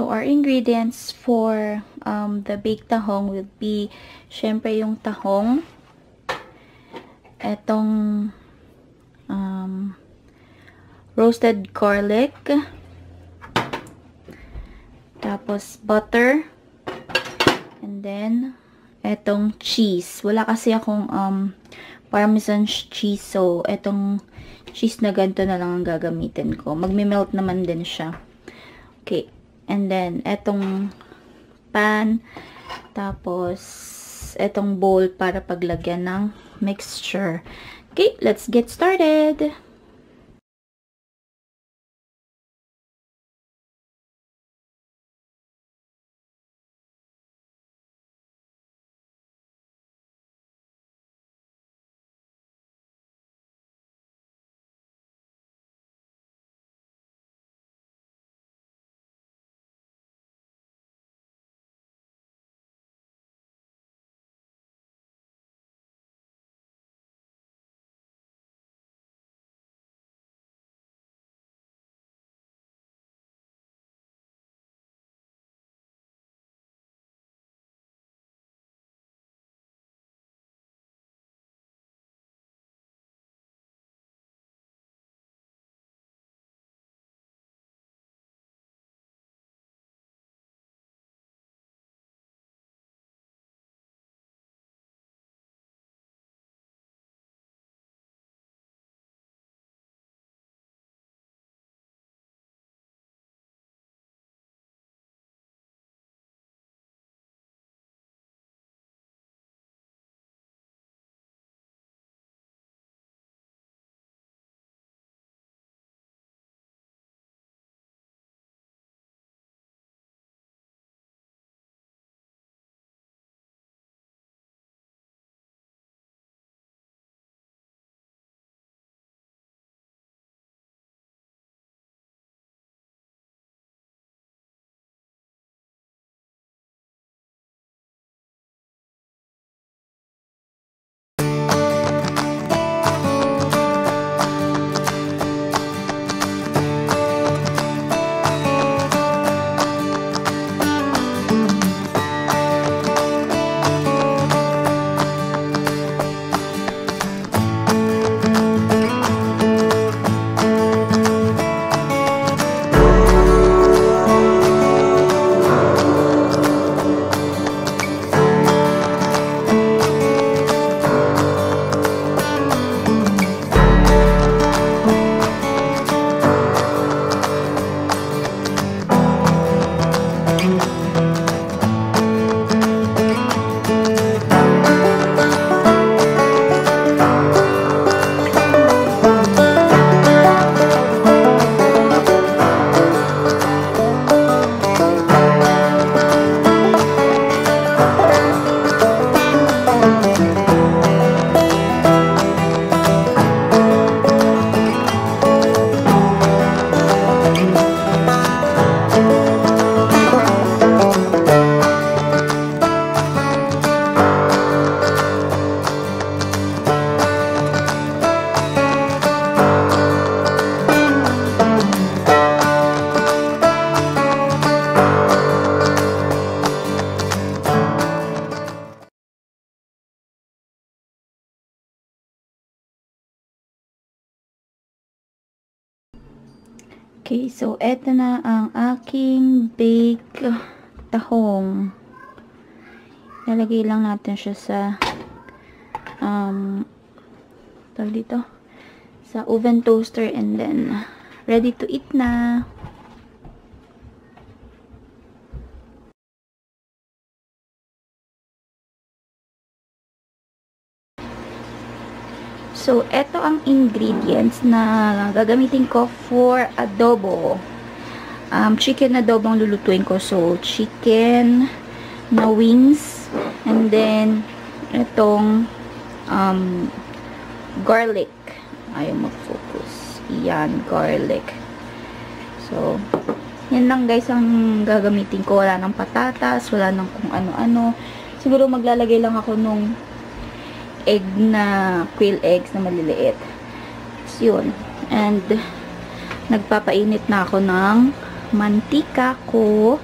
So, our ingredients for the baked tahong will be, syempre yung tahong, etong roasted garlic, tapos butter, and then etong cheese. Wala kasi akong parmesan cheese, so etong cheese na ganito na lang ang gagamitin ko. Magme-melt naman din siya. Okay, and then etong pan, tapos etong bowl para paglagyan ng mixture. Okay, let's get started. Okay, so eto na ang aking baked tahong. Lalagay lang natin siya sa tawag dito, sa oven toaster, and then ready to eat na. So, eto ang ingredients na gagamitin ko for adobo. Chicken adobo ang lulutuin ko. So, chicken na wings, and then etong garlic. Ayaw mag-focus. Yan, garlic. So, yan lang guys ang gagamitin ko. Wala ng patatas, wala ng kung ano-ano. Siguro maglalagay lang ako nung egg na, quail eggs na maliliit. So, yun. And, nagpapainit na ako ng mantika ko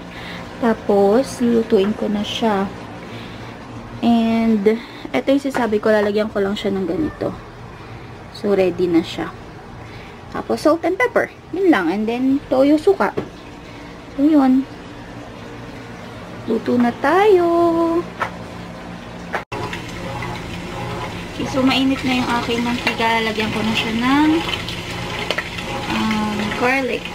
Tapos, lulutuin ko na siya. And, ito yung sasabi ko, lalagyan ko lang siya ng ganito. So, ready na siya. Tapos, salt and pepper. Yun lang. And then, toyo, suka. So, yun. Luto na tayo. Okay, so, mainit na yung aking mantika. Lalagyan ko na siya ng garlic.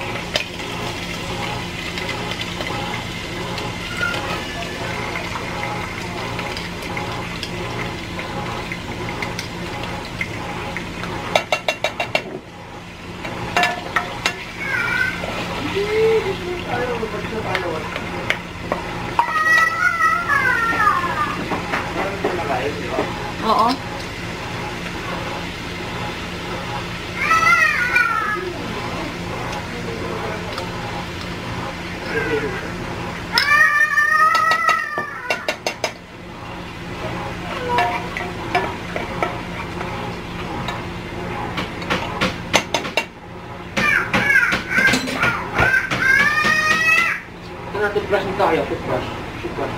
Oo. Toothbrush nito kayo, toothbrush. Toothbrush.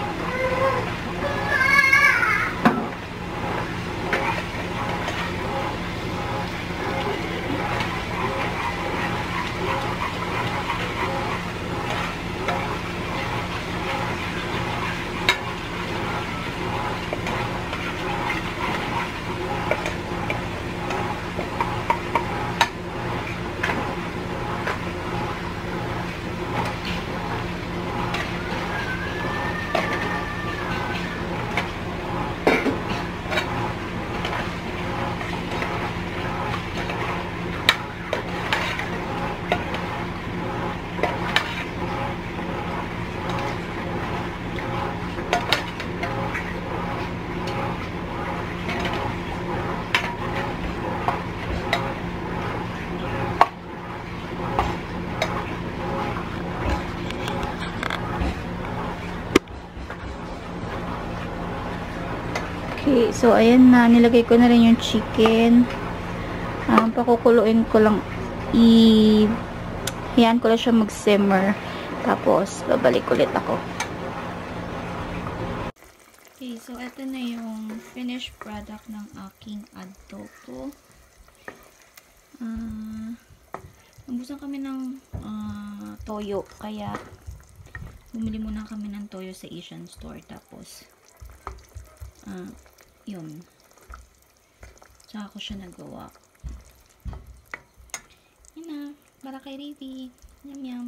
Okay, so ayan na, nilagay ko na rin yung chicken. Pakukuluin ko lang, hayaan ko lang siya mag-simmer. Tapos, babalik ulit ako. Okay, so ito na yung finished product ng aking adobo. Nabusan kami ng toyo, kaya bumili muna kami ng toyo sa Asian store. Tapos, yun. Tsaka ko siya nagawa. Yun na. Para kay Rivi. Yum yum.